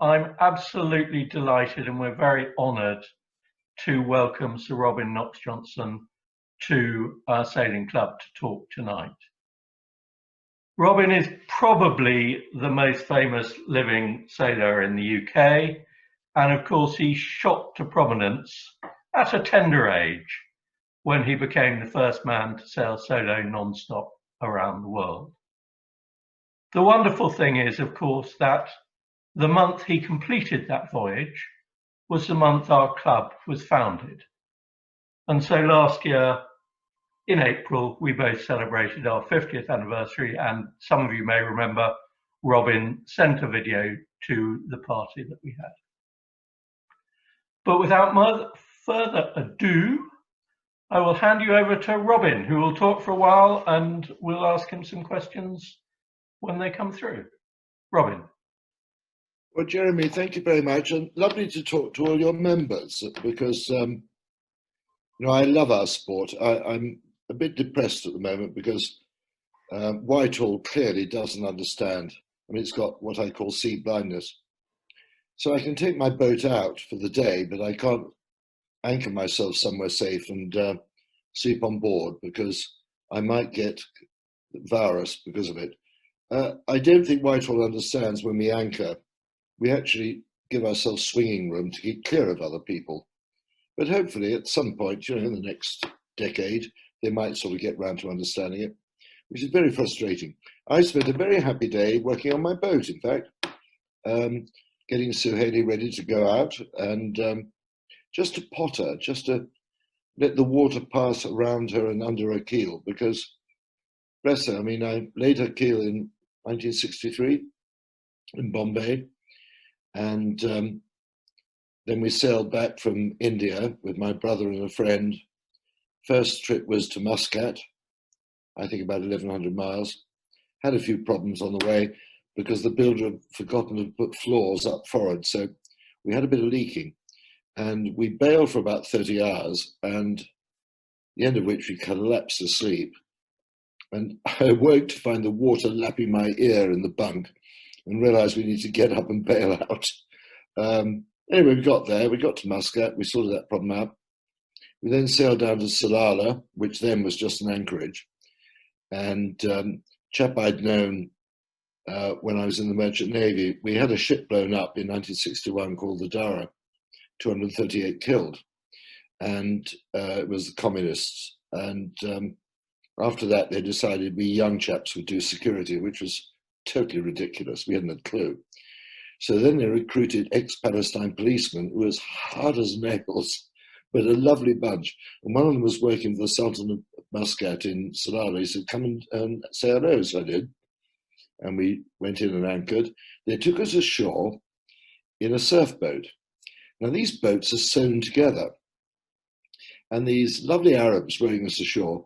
I'm absolutely delighted and we're very honoured to welcome Sir Robin Knox-Johnston to our sailing club to talk tonight. Robin is probably the most famous living sailor in the UK, and of course he shot to prominence at a tender age when he became the first man to sail solo non-stop around the world. The wonderful thing is, of course, that the month he completed that voyage was the month our club was founded. And so last year, in April, we both celebrated our 50th anniversary, and some of you may remember Robin sent a video to the party that we had. But without further ado, I will hand you over to Robin, who will talk for a while and we'll ask him some questions when they come through. Robin. Well, Jeremy, thank you very much, and lovely to talk to all your members because I love our sport. I'm a bit depressed at the moment because Whitehall clearly doesn't understand. I mean, it's got what I call sea blindness. So I can take my boat out for the day, but I can't anchor myself somewhere safe and sleep on board because I might get virus because of it. I don't think Whitehall understands when we anchor, we actually give ourselves swinging room to keep clear of other people. But hopefully at some point, in the next decade, they might sort of get round to understanding it, which is very frustrating. I spent a very happy day working on my boat, in fact, getting Suhaili ready to go out and just to potter, just to let the water pass around her and under her keel, because, bless her, I mean, I laid her keel in 1963 in Bombay, and then we sailed back from India with my brother and a friend. First trip was to Muscat, I think about 1,100 miles. Had a few problems on the way because the builder had forgotten to put floors up forward, so we had a bit of leaking. And we bailed for about 30 hours, and at the end of which we collapsed asleep. And I awoke to find the water lapping my ear in the bunk and realized we need to get up and bail out. Anyway, we got there, we got to Muscat, we sorted that problem out. We then sailed down to Salalah, which then was just an anchorage. And chap I'd known when I was in the Merchant Navy, we had a ship blown up in 1961 called the Dara, 238 killed. And it was the communists. And after that, they decided we young chaps would do security, which was totally ridiculous. We hadn't a clue. So then they recruited ex-Palestine policemen who were as hard as nails, but a lovely bunch. And one of them was working for the Sultan of Muscat in Salalah. He said, come and say hello. So I did. And we went in and anchored. They took us ashore in a surf boat. Now, these boats are sewn together. And these lovely Arabs rowing us ashore,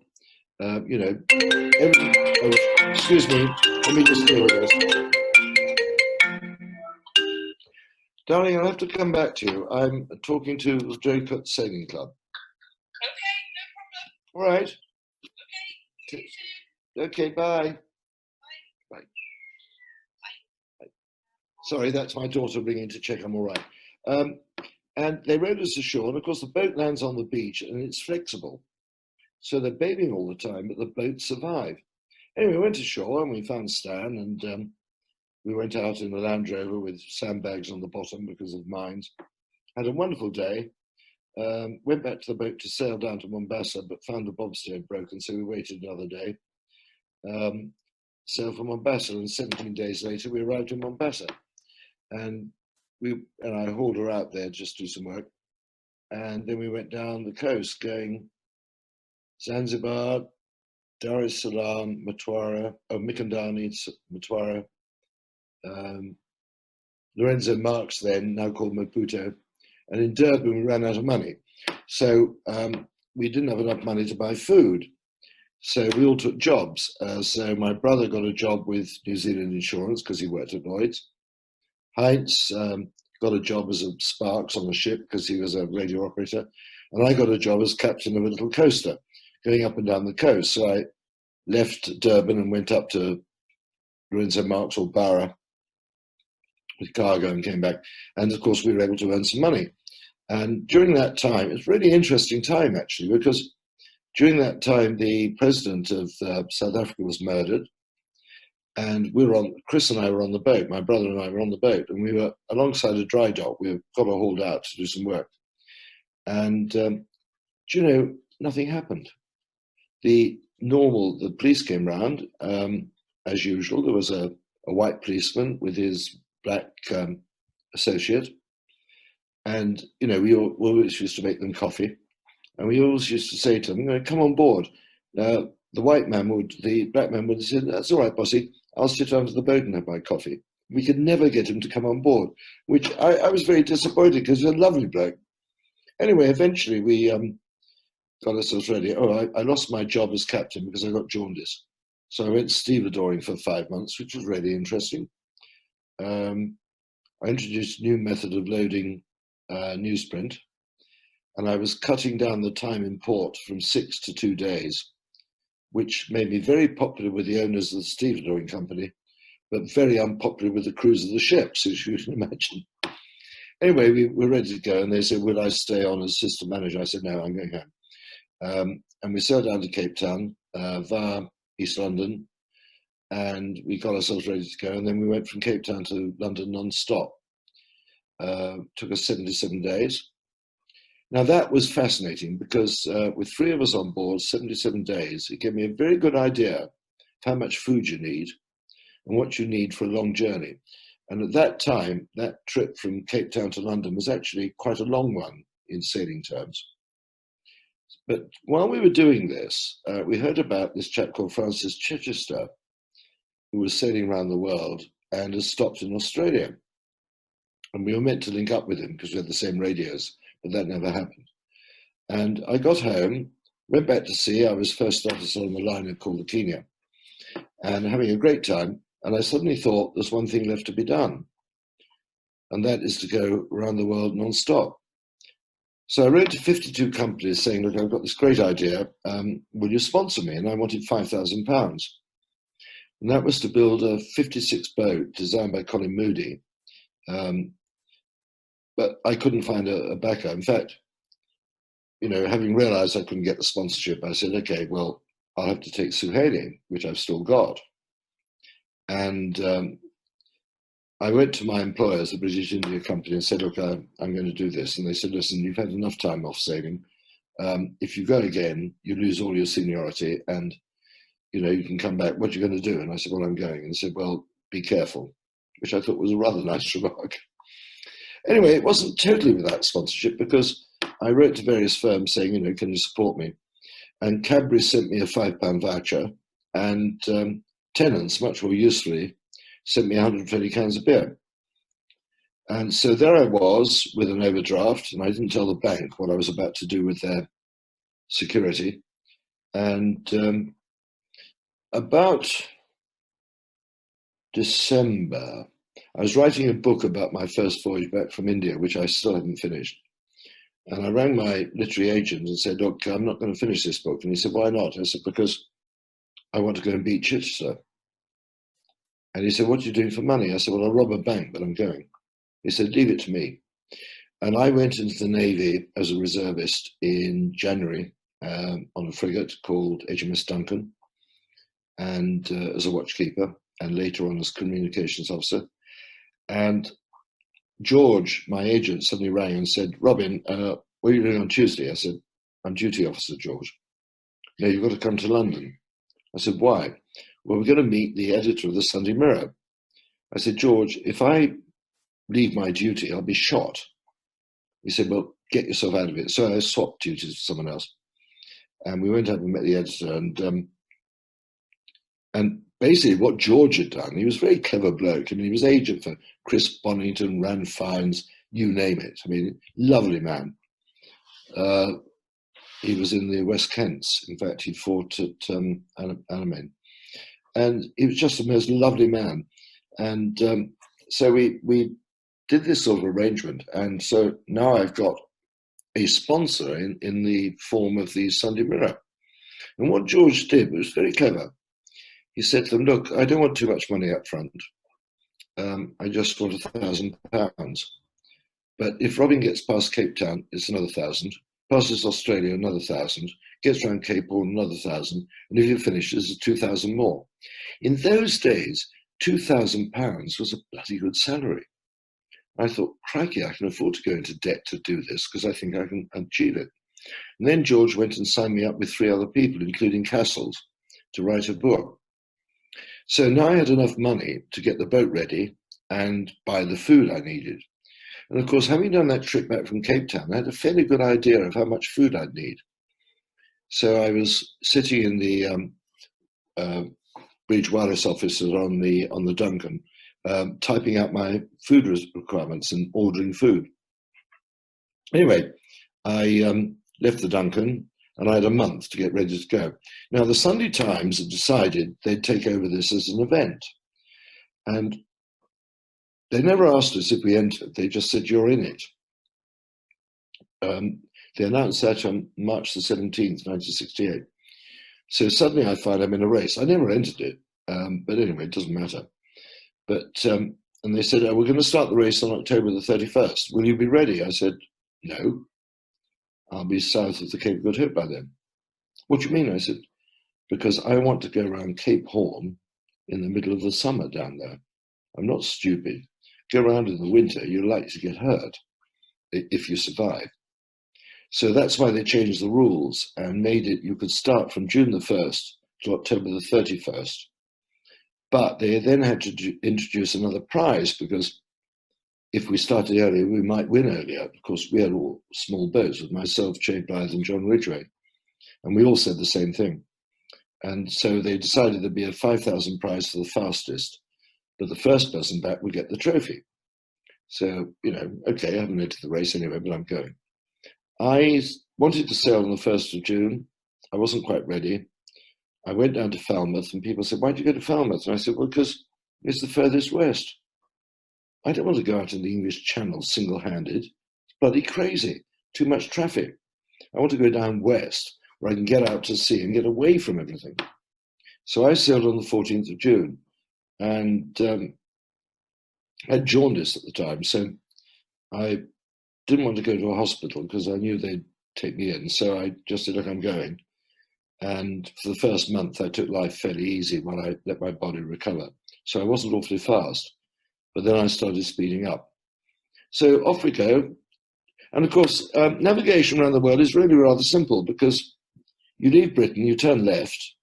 excuse me, let me just deal with this. Darling, I'll have to come back to you. I'm talking to the Draycote Sailing Club. Okay, no problem. All right. Okay, okay, bye. Bye. Bye. Sorry, that's my daughter ringing to check I'm all right. And they rowed us ashore, and of course the boat lands on the beach and it's flexible. So they're bathing all the time, but the boat survived. Anyway, we went ashore and we found Stan, and we went out in the Land Rover with sandbags on the bottom because of mines. Had a wonderful day. Went back to the boat to sail down to Mombasa, but found the bobstay broken, so we waited another day. Sailed from Mombasa, and 17 days later we arrived in Mombasa. And I hauled her out there just to do some work. And then we went down the coast going Zanzibar, Dar es Salaam, Mtwara, Mikandani, Mtwara, Lorenzo Marx then, now called Maputo. And in Durban, we ran out of money. So we didn't have enough money to buy food. So we all took jobs. So my brother got a job with New Zealand Insurance because he worked at Lloyd's. Heinz got a job as a Sparks on the ship because he was a radio operator. And I got a job as captain of a little coaster going up and down the coast. So I left Durban and went up to Lorenzo Marx or Barra with cargo and came back. And of course, we were able to earn some money. And during that time, it's a really interesting time, actually, because during that time, the president of South Africa was murdered. And Chris and I were on the boat, my brother and I were on the boat, and we were alongside a dry dock. We got hauled out to do some work. And, nothing happened. The police came round, as usual. There was a white policeman with his black associate. And, we always used to make them coffee. And we always used to say to them, come on board. The black man would say, that's all right, bossy. I'll sit under the boat and have my coffee. We could never get him to come on board, which I was very disappointed because he's a lovely bloke. Anyway, eventually we got ourselves ready. I lost my job as captain because I got jaundice. So I went stevedoring for 5 months, which was really interesting. I introduced a new method of loading newsprint, and I was cutting down the time in port from 6 to 2 days, which made me very popular with the owners of the stevedoring company, but very unpopular with the crews of the ships, as you can imagine. Anyway, we were ready to go, and they said, will I stay on as assistant manager? I said, no, I'm going home. And we sailed down to Cape Town via East London, and we got ourselves ready to go. And then we went from Cape Town to London non-stop. Took us 77 days. Now that was fascinating because with 3 of us on board, 77 days, it gave me a very good idea of how much food you need and what you need for a long journey. And at that time, that trip from Cape Town to London was actually quite a long one in sailing terms. But while we were doing this, we heard about this chap called Francis Chichester, who was sailing around the world and has stopped in Australia. And we were meant to link up with him because we had the same radios, but that never happened. And I got home, went back to sea. I was first officer on the liner called the Kenya, and having a great time. And I suddenly thought there's one thing left to be done, and that is to go around the world non-stop. So I wrote to 52 companies saying, look, I've got this great idea. Will you sponsor me? And I wanted £5,000. And that was to build a 56 boat designed by Colin Moody. But I couldn't find a backer. In fact, having realized I couldn't get the sponsorship, I said, okay, well, I'll have to take Suhaili, which I've still got. And I went to my employers, the British India Company, and said, look, I'm going to do this. And they said, listen, you've had enough time off sailing. If you go again, you lose all your seniority and, you can come back. What are you going to do? And I said, well, I'm going. And they said, well, be careful, which I thought was a rather nice remark. Anyway, it wasn't totally without sponsorship because I wrote to various firms saying, can you support me? And Cadbury sent me a £5 voucher, and Tennant's, much more usefully, sent me 120 cans of beer. And so there I was with an overdraft, and I didn't tell the bank what I was about to do with their security. And about December, I was writing a book about my first voyage back from India, which I still haven't finished. And I rang my literary agent and said, look, I'm not going to finish this book. And he said, why not? I said, because I want to go and beat Chichester. And he said, what are you doing for money? I said, well, I'll rob a bank, but I'm going. He said, leave it to me. And I went into the Navy as a reservist in January on a frigate called HMS Duncan, and as a watchkeeper, and later on as communications officer. And George, my agent, suddenly rang and said, Robin, what are you doing on Tuesday? I said, I'm duty officer, George. No, you've got to come to London. I said, why? Well, we're going to meet the editor of the Sunday Mirror. I said, George, if I leave my duty, I'll be shot. He said, well, get yourself out of it. So I swapped duties with someone else. And we went up and met the editor. And basically what George had done, he was a very clever bloke. I mean, he was agent for Chris Bonington, Rand Fines, you name it. I mean, lovely man. He was in the West Kents. In fact, he fought at Alamein. And he was just the most lovely man. And so we did this sort of arrangement. And so now I've got a sponsor in the form of the Sunday Mirror. And what George did was very clever. He said to them, look, I don't want too much money up front. I just scored £1,000. But if Robin gets past Cape Town, it's another 1,000. Passes Australia, another 1,000. Gets around Cape Horn, another 1,000. And if he finishes, it's 2,000 more. In those days, £2,000 was a bloody good salary. I thought, crikey, I can afford to go into debt to do this because I think I can achieve it. And then George went and signed me up with 3 other people, including Castles, to write a book. So now I had enough money to get the boat ready and buy the food I needed. And of course, having done that trip back from Cape Town, I had a fairly good idea of how much food I'd need. So I was sitting in the Bridge Wireless offices on the Duncan, typing out my food requirements and ordering food. Anyway, I left the Duncan and I had a month to get ready to go. Now, the Sunday Times had decided they'd take over this as an event. And they never asked us if we entered, they just said, you're in it. They announced that on March the 17th, 1968. So suddenly I find I'm in a race. I never entered it, but anyway, it doesn't matter. But, and they said, oh, we're going to start the race on October the 31st. Will you be ready? I said, no, I'll be south of the Cape of Good Hope by then. What do you mean? I said, because I want to go around Cape Horn in the middle of the summer down there. I'm not stupid. Go around in the winter, you're likely to get hurt if you survive. So that's why they changed the rules and made it, you could start from June the 1st to October the 31st. But they then had to introduce another prize because if we started earlier, we might win earlier. Of course, we had all small boats with myself, Che Blythe and John Ridgway. And we all said the same thing. And so they decided there'd be a 5,000 prize for the fastest, but the first person back would get the trophy. So, you know, okay, I haven't entered the race anyway, but I'm going. I wanted to sail on the 1st of June. I wasn't quite ready. I went down to Falmouth and people said, why'd you go to Falmouth? And I said, well, because it's the furthest west. I don't want to go out in the English Channel single-handed. It's bloody crazy. Too much traffic. I want to go down west where I can get out to sea and get away from everything. So I sailed on the 14th of June and I had jaundice at the time. So I didn't want to go to a hospital because I knew they'd take me in. So I just said, look, I'm going. And for the first month, I took life fairly easy while I let my body recover. So I wasn't awfully fast, but then I started speeding up. So off we go. And of course, navigation around the world is really rather simple because you leave Britain, you turn left,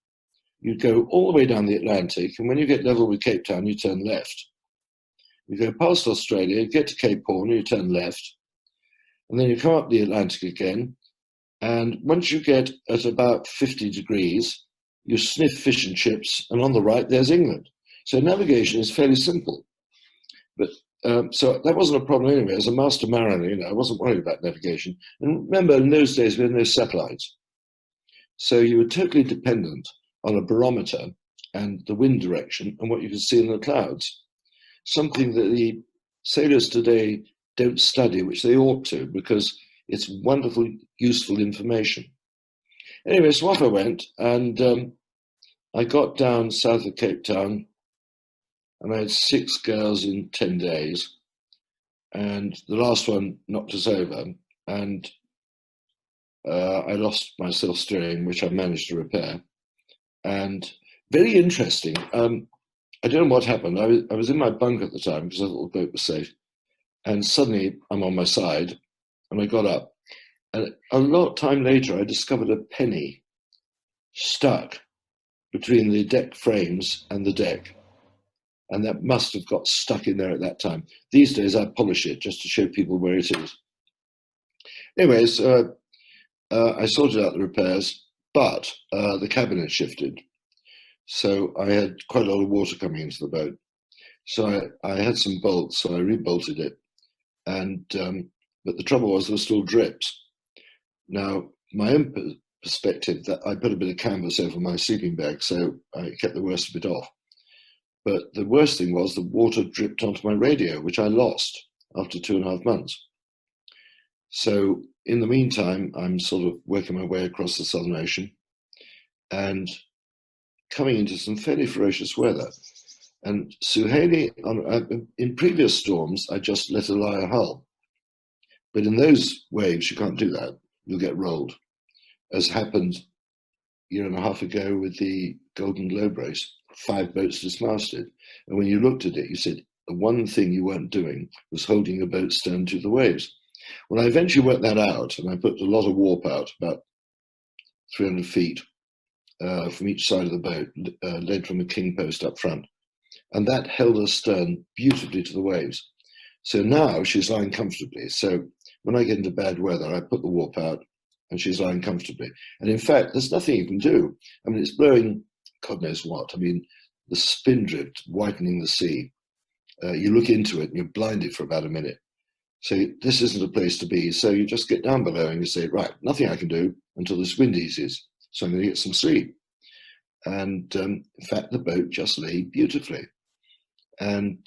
you go all the way down the Atlantic, and when you get level with Cape Town, you turn left. You go past Australia, you get to Cape Horn, you turn left, and then you come up the Atlantic again, and once you get at about 50 degrees, you sniff fish and chips, and on the right, there's England. So navigation is fairly simple. But so that wasn't a problem anyway. As a master mariner, you know, I wasn't worried about navigation. And remember, in those days, we had no satellites. So you were totally dependent on a barometer and the wind direction and what you could see in the clouds. Something that the sailors today don't study, which they ought to, because it's wonderful, useful information. Anyway, so off I went, and I got down south of Cape Town, and I had 6 girls in 10 days, and the last one knocked us over, and I lost my self-steering, which I managed to repair. And very interesting, I don't know what happened. I was in my bunk at the time because I thought the boat was safe. And suddenly I'm on my side and I got up. And a long time later, I discovered a penny stuck between the deck frames and the deck. And that must have got stuck in there at that time. These days, I polish it just to show people where it is. Anyways, I sorted out the repairs, but the cabin had shifted. So I had quite a lot of water coming into the boat. So I had some bolts, so I rebolted it. And but the trouble was there were still drips. Now, my own perspective, that I put a bit of canvas over my sleeping bag, so I kept the worst of it off. But the worst thing was the water dripped onto my radio, which I lost after 2.5 months. So in the meantime, I'm sort of working my way across the Southern Ocean and coming into some fairly ferocious weather. And Suhaili, in previous storms, I just let her lie a hull. But in those waves, you can't do that. You'll get rolled, as happened a year and a half ago with the Golden Globe race. 5 boats dismasted. And when you looked at it, you said, the one thing you weren't doing was holding your boat stern to the waves. Well, I eventually worked that out, and I put a lot of warp out, about 300 feet from each side of the boat, led from a king post up front. And that held her stern beautifully to the waves. So now she's lying comfortably. So when I get into bad weather, I put the warp out and she's lying comfortably. And in fact, there's nothing you can do. I mean, it's blowing God knows what. I mean, the spindrift whitening the sea. You look into it and you're blinded for about a minute. So this isn't a place to be. So you just get down below and you say, right, nothing I can do until this wind eases. So I'm going to get some sleep. And in fact, the boat just lay beautifully. And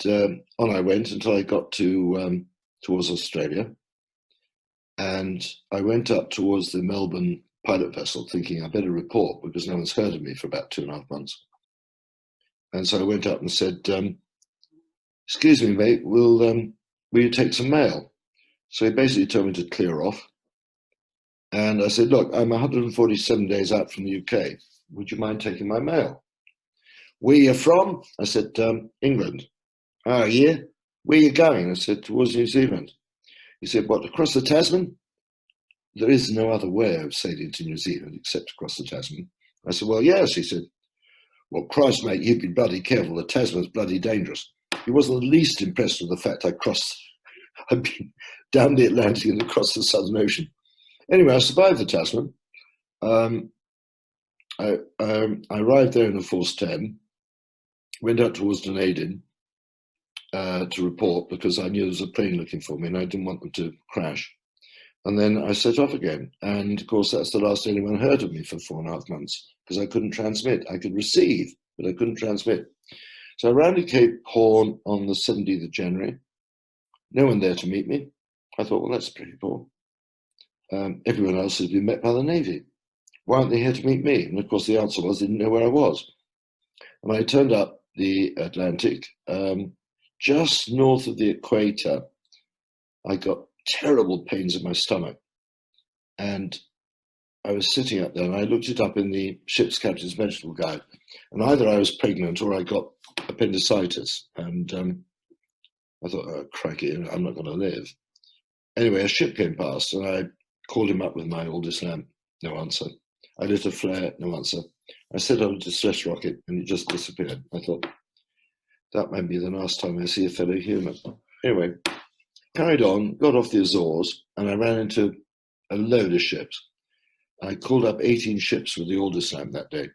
on I went until I got to towards Australia. And I went up towards the Melbourne pilot vessel thinking I better report because no one's heard of me for about 2.5 months. And so I went up and said, excuse me, mate, will you take some mail? So he basically told me to clear off. And I said, look, I'm 147 days out from the UK. Would you mind taking my mail? Where are you from? I said, England. Oh, yeah? Where are you going? I said, towards New Zealand. He said, what, across the Tasman? There is no other way of sailing to New Zealand except across the Tasman. I said, well, yes. He said, well, Christ, mate, you'd be bloody careful. The Tasman's bloody dangerous. He wasn't the least impressed with the fact I'd been down the Atlantic and across the Southern Ocean. Anyway, I survived the Tasman. I arrived there in a Force 10, went out towards Dunedin to report because I knew there was a plane looking for me and I didn't want them to crash. And then I set off again. And of course, that's the last anyone heard of me for 4.5 months because I couldn't transmit. I could receive, but I couldn't transmit. So I rounded Cape Horn on the 17th of January. No one there to meet me. I thought, well, that's pretty poor. Everyone else has been met by the Navy. Why aren't they here to meet me? And of course, the answer was they didn't know where I was. And I turned up the Atlantic, just north of the equator. I got terrible pains in my stomach. And I was sitting up there and I looked it up in the ship's captain's medical guide. And either I was pregnant or I got appendicitis. And I thought, oh, crikey, I'm not going to live. Anyway, a ship came past and I called him up with my oldest lamp. No answer. I lit a flare, no answer. I set on a distress rocket and it just disappeared. I thought, that might be the last time I see a fellow human. Anyway, carried on, got off the Azores, and I ran into a load of ships. I called up 18 ships with the order slam that day.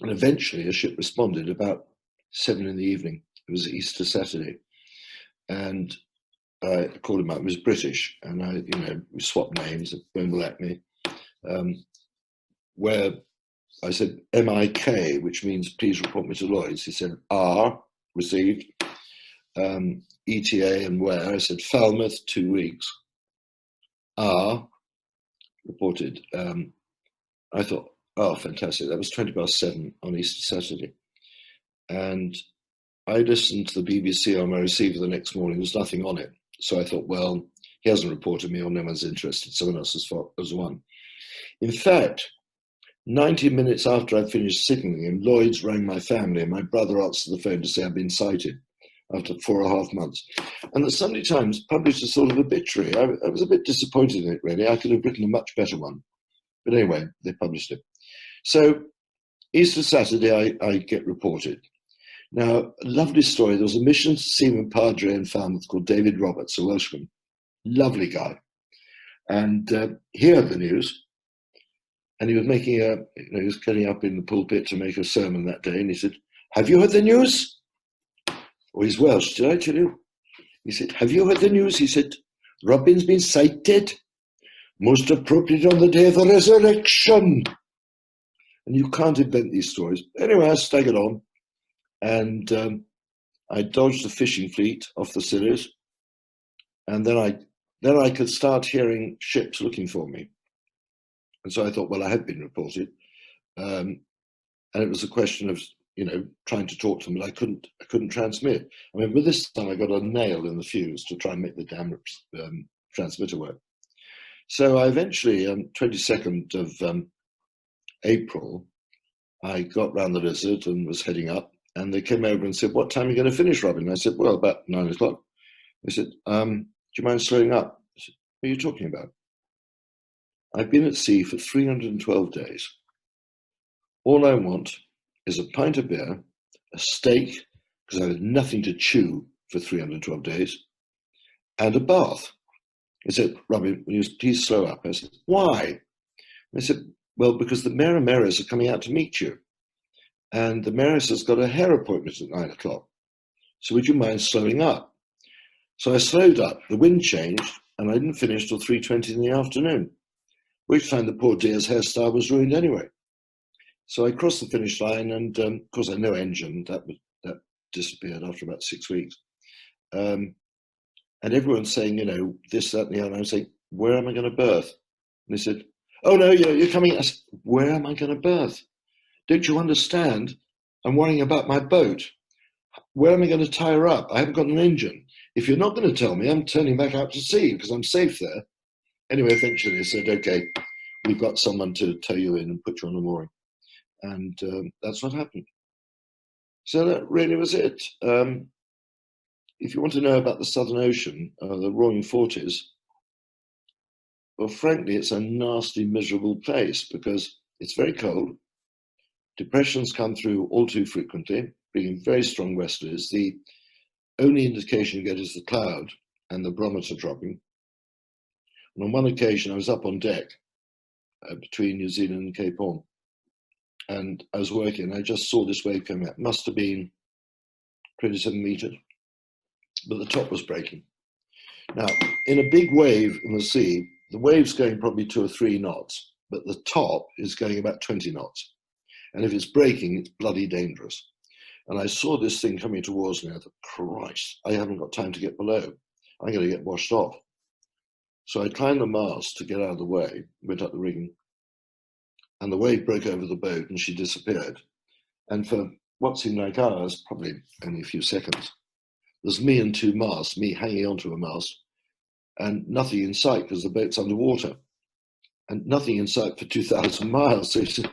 And eventually a ship responded about 7 in the evening. It was Easter Saturday. And I called him up. It was British. And we swapped names, don't lack me. Where I said MIK, which means please report me to Lloyd's. He said R, received. ETA and where? I said Falmouth, 2 weeks. R, reported. I thought, oh, fantastic. That was 7:20 on Easter Saturday. And I listened to the BBC on my receiver the next morning. There was nothing on it. So I thought, well, he hasn't reported me or no one's interested. Someone else has won. In fact, 90 minutes after I finished signaling him, Lloyd's rang my family and my brother answered the phone to say I'd been sighted after 4.5 months. And the Sunday Times published a sort of obituary. I was a bit disappointed in it, really. I could have written a much better one. But anyway, they published it. So Easter Saturday, I get reported. Now, a lovely story. There was a mission seaman padre in Falmouth called David Roberts, a Welshman. Lovely guy. And he heard the news. And he was making he was getting up in the pulpit to make a sermon that day. And he said, have you heard the news? Oh, he's Welsh, did I tell you? He said, have you heard the news? He said, Robin's been sighted. Most appropriate on the day of the resurrection. And you can't invent these stories. Anyway, I staggered on. And I dodged the fishing fleet off the Scillies. And then I could start hearing ships looking for me. And so I thought, well, I had been reported. And it was a question of you know, trying to talk to them, but I couldn't transmit. I mean, with this time I got a nail in the fuse to try and make the damn transmitter work. So I eventually, 22nd of April, I got round the Lizard and was heading up, and they came over and said, "What time are you going to finish, Robin?" And I said, "Well, about 9 o'clock." They said, "Do you mind slowing up?" I said, "What are you talking about? I've been at sea for 312 days. All I want is a pint of beer, a steak, because I had nothing to chew for 312 days, and a bath." They said, "Robin, will you please slow up?" I said, "Why?" They said, "Well, because the Mayor and Mayoress are coming out to meet you, and the Mayoress has got a hair appointment at 9 o'clock. So would you mind slowing up?" So I slowed up, the wind changed, and I didn't finish till 3:20 in the afternoon, which time the poor dear's hairstyle was ruined anyway. So I crossed the finish line, and of course I had no engine, that disappeared after about 6 weeks. And everyone's saying, you know, this, that, and the other. And I'm saying, "Where am I going to berth?" And they said, "Oh no, you're coming." I said, "Where am I going to berth? Don't you understand? I'm worrying about my boat. Where am I going to tie her up? I haven't got an engine. If you're not going to tell me, I'm turning back out to sea because I'm safe there." Anyway, eventually they said, "Okay, we've got someone to tow you in and put you on a mooring." And that's what happened. So that really was it. If you want to know about the Southern Ocean, the Roaring Forties, well, frankly, it's a nasty, miserable place because it's very cold. Depressions come through all too frequently, bringing very strong westerlies. The only indication you get is the cloud and the barometer dropping. And on one occasion, I was up on deck between New Zealand and Cape Horn, and I was working, and I just saw this wave coming up. Must have been 27 meters, but the top was breaking. Now, in a big wave in the sea, the wave's going probably 2 or 3 knots, but the top is going about 20 knots. And if it's breaking, it's bloody dangerous. And I saw this thing coming towards me. I thought, Christ, I haven't got time to get below. I'm going to get washed off. So I climbed the mast to get out of the way, went up the rigging, and the wave broke over the boat and she disappeared. And for what seemed like hours, probably only a few seconds, there's me and 2 masts, me hanging onto a mast, and nothing in sight because the boat's underwater, and nothing in sight for 2,000 miles. So it's a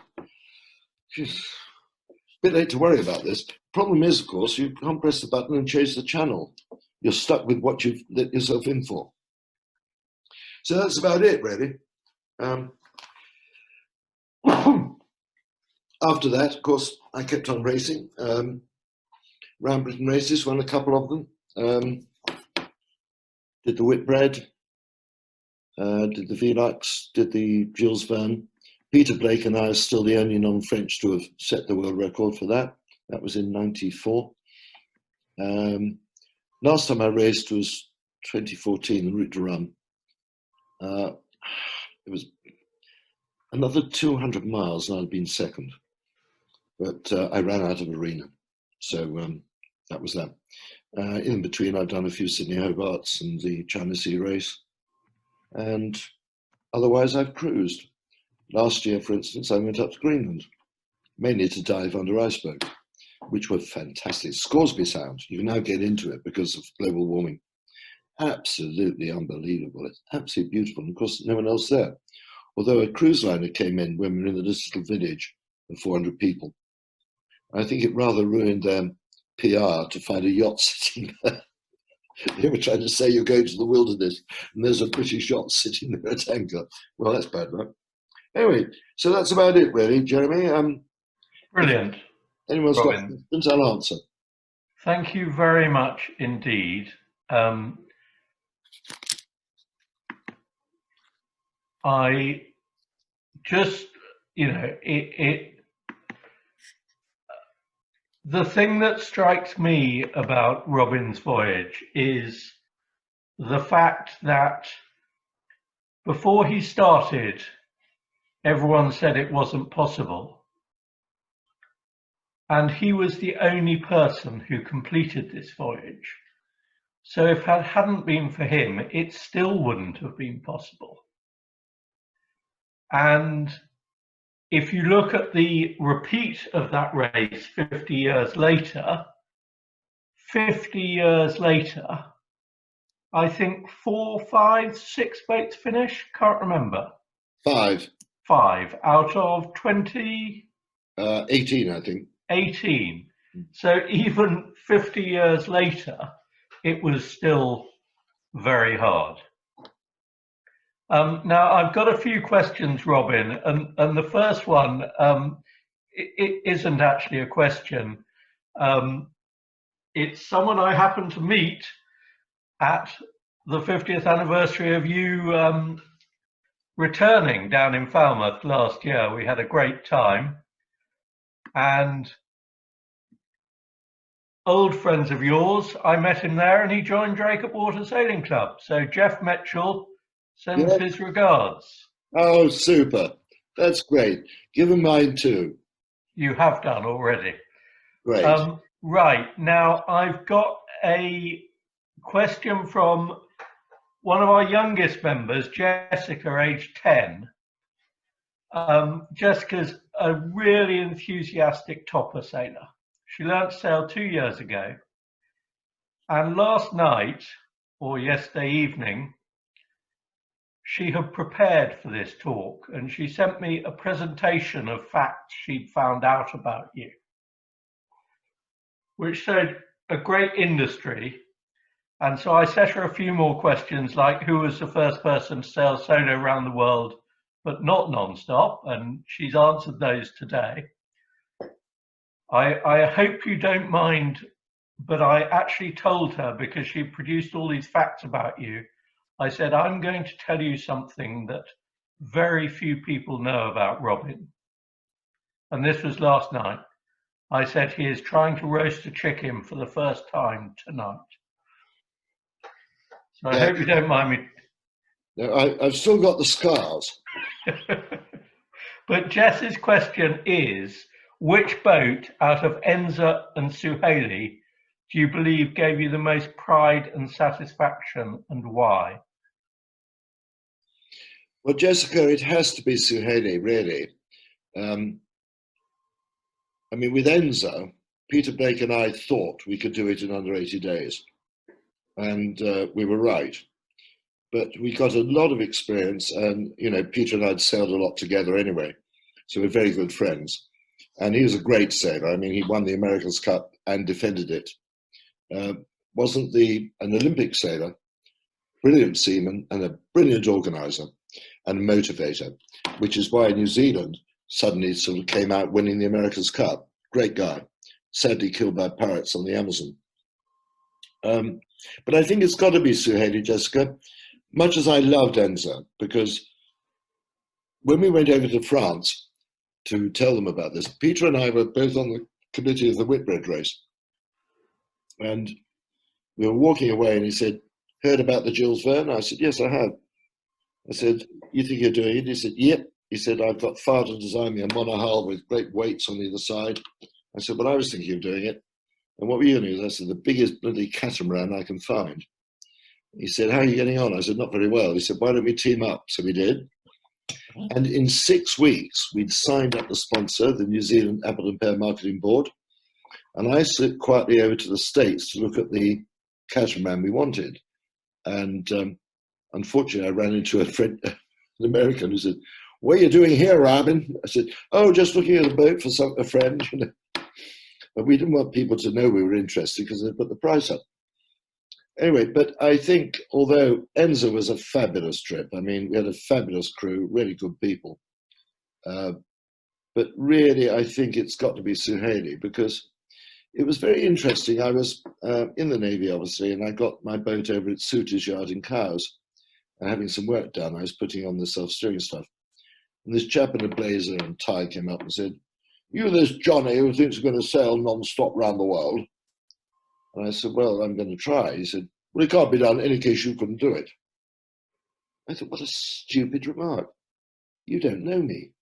bit late to worry about this. Problem is, of course, you can't press the button and change the channel. You're stuck with what you've let yourself in for. So that's about it, really. After that, of course, I kept on racing. Round Britain races, won a couple of them. Did the Whitbread, did the Velux, did the Jules Verne. Peter Blake and I are still the only non-French to have set the world record for that. That was in '94. Last time I raced was 2014, the Route de Rhum. It was another 200 miles and I'd been second. But I ran out of arena. So that was that. In between, I've done a few Sydney Hobarts and the China Sea race. And otherwise, I've cruised. Last year, for instance, I went up to Greenland, mainly to dive under icebergs, which were fantastic. Scoresby Sound, you can now get into it because of global warming. Absolutely unbelievable. It's absolutely beautiful. And of course, no one else there. Although a cruise liner came in when we were in this little village of 400 people. I think it rather ruined their PR to find a yacht sitting there. They were trying to say you're going to the wilderness and there's a British yacht sitting there at anchor. Well, that's bad luck. Anyway, so that's about it, really, Jeremy. Brilliant. Anyone's got Robin, questions, I'll answer. thank you very much indeed. I just, you know, the thing that strikes me about Robin's voyage is the fact that before he started, everyone said it wasn't possible. And he was the only person who completed this voyage. So if it hadn't been for him, it still wouldn't have been possible. And if you look at the repeat of that race 50 years later, I think 4, 5, 6 boats finish. Can't remember. 5. 5 out of 20. 18, I think. 18. So even 50 years later, it was still very hard. Now, I've got a few questions, Robin, and the first one, it isn't actually a question. It's someone I happened to meet at the 50th anniversary of you returning down in Falmouth last year. We had a great time, and old friends of yours, I met him there, and he joined Draycote Water Sailing Club. So Jeff Mitchell sends his regards. Oh, super. That's great. Give him mine too. You have done already. Great. Right, now I've got a question from one of our youngest members, Jessica, aged 10. Jessica's a really enthusiastic topper sailor. She learned to sail 2 years ago. And last night, or yesterday evening, she had prepared for this talk, and she sent me a presentation of facts she'd found out about you, which showed a great industry. And so I set her a few more questions, like who was the first person to sail solo around the world, but not non-stop, and she's answered those today. I hope you don't mind, but I actually told her, because she produced all these facts about you, I said, I'm going to tell you something that very few people know about Robin. And this was last night. I said, he is trying to roast a chicken for the first time tonight. So I hope you don't mind me. No, I've still got the scars. But Jess's question is, which boat out of Enza and Suhaili do you believe gave you the most pride and satisfaction, and why? Well, Jessica, it has to be Suhaili, really. I mean, with Enza, Peter Blake and I thought we could do it in under 80 days. And we were right. But we got a lot of experience, and, you know, Peter and I had sailed a lot together anyway. So we're very good friends. And he was a great sailor. I mean, he won the America's Cup and defended it. Wasn't an Olympic sailor, brilliant seaman, and a brilliant organizer and motivator, which is why New Zealand suddenly sort of came out winning the America's Cup. Great guy, sadly killed by pirates on the Amazon. But I think it's got to be Suhaili, Jessica, much as I loved Enza, because when we went over to France to tell them about this, Peter and I were both on the committee of the Whitbread race. And we were walking away, and he said, heard about the Jules Verne? I said, yes, I have. I said, you think you're doing it? He said, yep. He said, I've got far to design me a monohull with great weights on either side. I said, well, I was thinking of doing it. And what were you going to use? I said, the biggest bloody catamaran I can find. He said, how are you getting on? I said, not very well. He said, why don't we team up? So we did. And in 6 weeks, we'd signed up the sponsor, the New Zealand Appleton Pear Marketing Board. And I slipped quietly over to the States to look at the catamaran we wanted. And unfortunately, I ran into a friend, an American, who said, what are you doing here, Robin? I said, oh, just looking at a boat for a friend. You know. But we didn't want people to know we were interested because they'd put the price up. Anyway, but I think, although Enza was a fabulous trip, I mean, we had a fabulous crew, really good people. But really, I think it's got to be Suhaili, because it was very interesting. I was in the Navy, obviously, and I got my boat over at Suter's Yard in Cowes, having some work done. I was putting on the self-steering stuff. And this chap in a blazer and tie came up and said, you this Johnny who thinks he's going to sail non-stop round the world? And I said, well, I'm going to try. He said, well, it can't be done in any case you couldn't do it. I thought, what a stupid remark. You don't know me.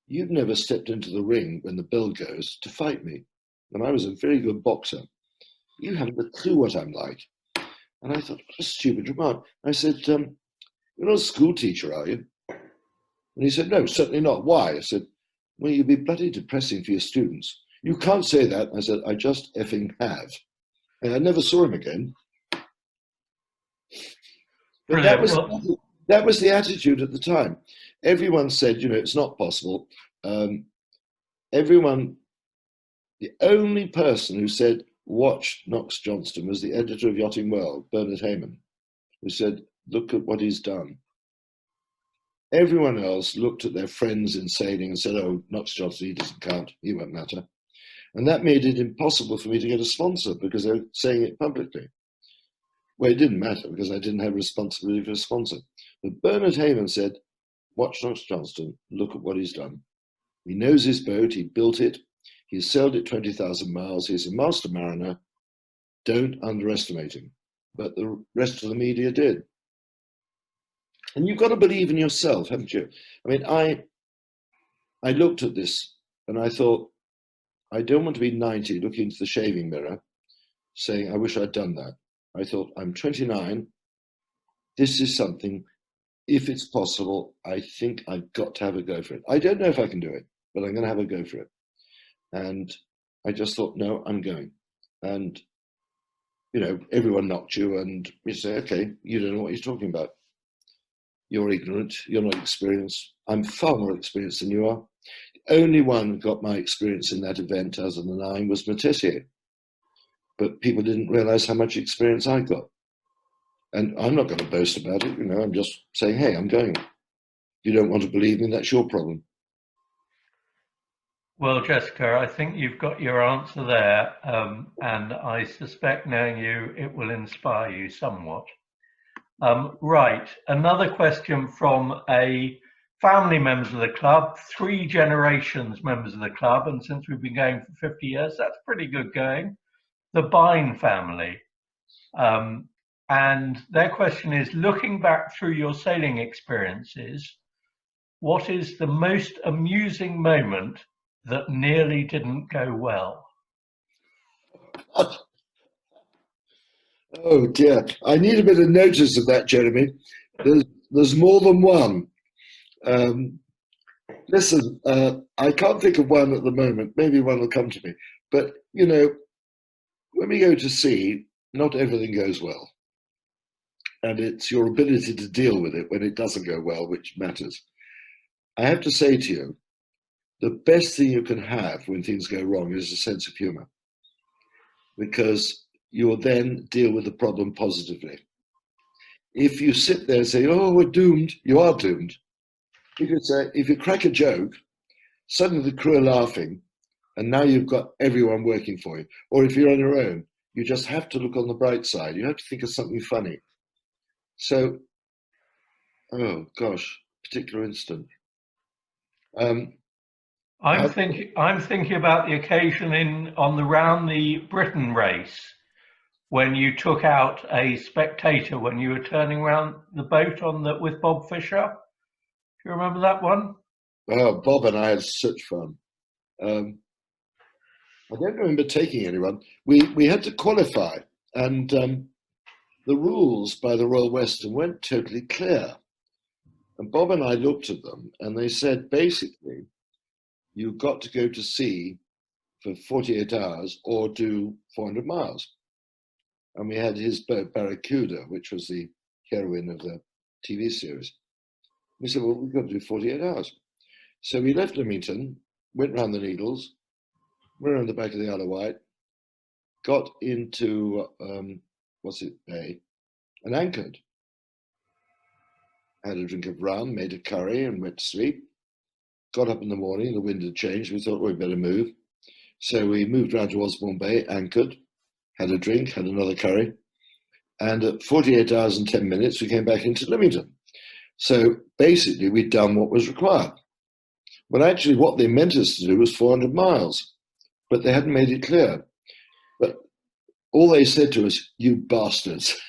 You've never stepped into the ring when the bell goes to fight me. And I was a very good boxer. You haven't a clue what I'm like. And I thought, what a stupid remark. I said, you're not a school teacher, are you? And he said, no, certainly not. Why? I said, well, you'd be bloody depressing for your students. You can't say that. I said, I just effing have. And I never saw him again. But Brilliant. that was the attitude at the time. Everyone said, you know, it's not possible. Everyone, the only person who said, watch Knox-Johnston was the editor of Yachting World, Bernard Hayman, who said, look at what he's done. Everyone else looked at their friends in sailing and said, oh, Knox-Johnston, he doesn't count, he won't matter. And that made it impossible for me to get a sponsor because they were saying it publicly. Well, it didn't matter because I didn't have responsibility for a sponsor. But Bernard Hayman said, watch Knox-Johnston, look at what he's done. He knows his boat, he built it, he's sailed it 20,000 miles, he's a master mariner, don't underestimate him. But the rest of the media did. And you've got to believe in yourself, haven't you? I mean, I looked at this and I thought, I don't want to be 90 looking into the shaving mirror saying, I wish I'd done that. I thought, I'm 29. This is something, if it's possible, I think I've got to have a go for it. I don't know if I can do it, but I'm going to have a go for it. And I just thought, no, I'm going. And, you know, everyone knocked you and you say, okay, you don't know what you're talking about. You're ignorant, you're not experienced. I'm far more experienced than you are. The only one who got my experience in that event, 2009, was Matessier. But people didn't realize how much experience I got. And I'm not going to boast about it, you know, I'm just saying, hey, I'm going. If you don't want to believe me, that's your problem. Well, Jessica, I think you've got your answer there, and I suspect, knowing you, it will inspire you somewhat. Right, another question from a family members of the club, 3 generations members of the club, and since we've been going for 50 years, that's pretty good going. The Bine family. And their question is, looking back through your sailing experiences, what is the most amusing moment that nearly didn't go well? Oh dear, I need a bit of notice of that, Jeremy. There's more than one. Listen, I can't think of one at the moment. Maybe one will come to me. But, you know, when we go to sea, not everything goes well. And it's your ability to deal with it when it doesn't go well, which matters. I have to say to you, the best thing you can have when things go wrong is a sense of humor, because you will then deal with the problem positively. If you sit there and say, oh, we're doomed, you are doomed. Because if you crack a joke, suddenly the crew are laughing, and now you've got everyone working for you. Or if you're on your own, you just have to look on the bright side. You have to think of something funny. So, oh gosh, particular incident. I'm thinking about the occasion on the Round the Britain race when you took out a spectator when you were turning around the boat with Bob Fisher. Do you remember that one? Oh, Bob and I had such fun. I don't remember taking anyone. We had to qualify, and the rules by the Royal Western weren't totally clear. And Bob and I looked at them, and they said, basically, you've got to go to sea for 48 hours or do 400 miles. And we had his boat, Barracuda, which was the heroine of the TV series. We said, well, we've got to do 48 hours. So we left Leamington, went round the Needles, went around the back of the Isle of Wight, got into, Bay, and anchored. Had a drink of rum, made a curry, and went to sleep. Got up in the morning, the wind had changed. We thought, we'd better move. So we moved round to Osborne Bay, anchored, had a drink, had another curry. And at 48 hours and 10 minutes, we came back into Leamington. So basically, we'd done what was required. Well, actually, what they meant us to do was 400 miles, but they hadn't made it clear. But all they said to us, you bastards,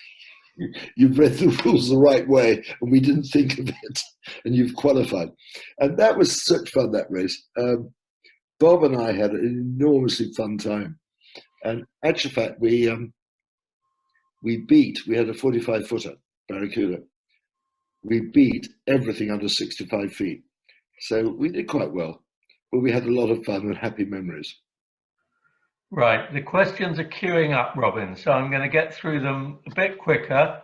you've read the rules the right way, and we didn't think of it, and you've qualified. And that was such fun, that race. Bob and I had an enormously fun time. And actual fact, we had a 45-footer, Barracuda. We beat everything under 65 feet. So we did quite well, but we had a lot of fun and happy memories. Right, the questions are queuing up, Robin, so I'm going to get through them a bit quicker.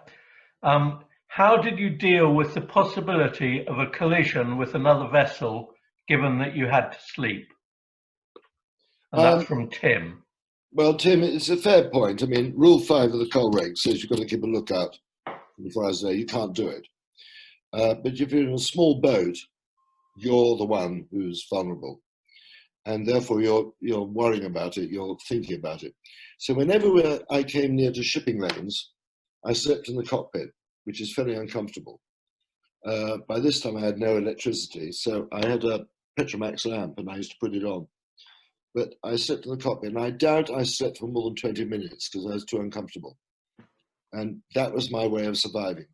How did you deal with the possibility of a collision with another vessel, given that you had to sleep? And that's from Tim. Well, Tim, it's a fair point. I mean, Rule 5 of the coal reg says you've got to keep a lookout 24 hours a day. You can't do it. But if you're in a small boat, you're the one who's vulnerable. And therefore, you're worrying about it, you're thinking about it. So whenever I came near to shipping lanes, I slept in the cockpit, which is fairly uncomfortable. By this time, I had no electricity, so I had a Petromax lamp, and I used to put it on. But I slept in the cockpit, and I doubt I slept for more than 20 minutes because I was too uncomfortable. And that was my way of surviving.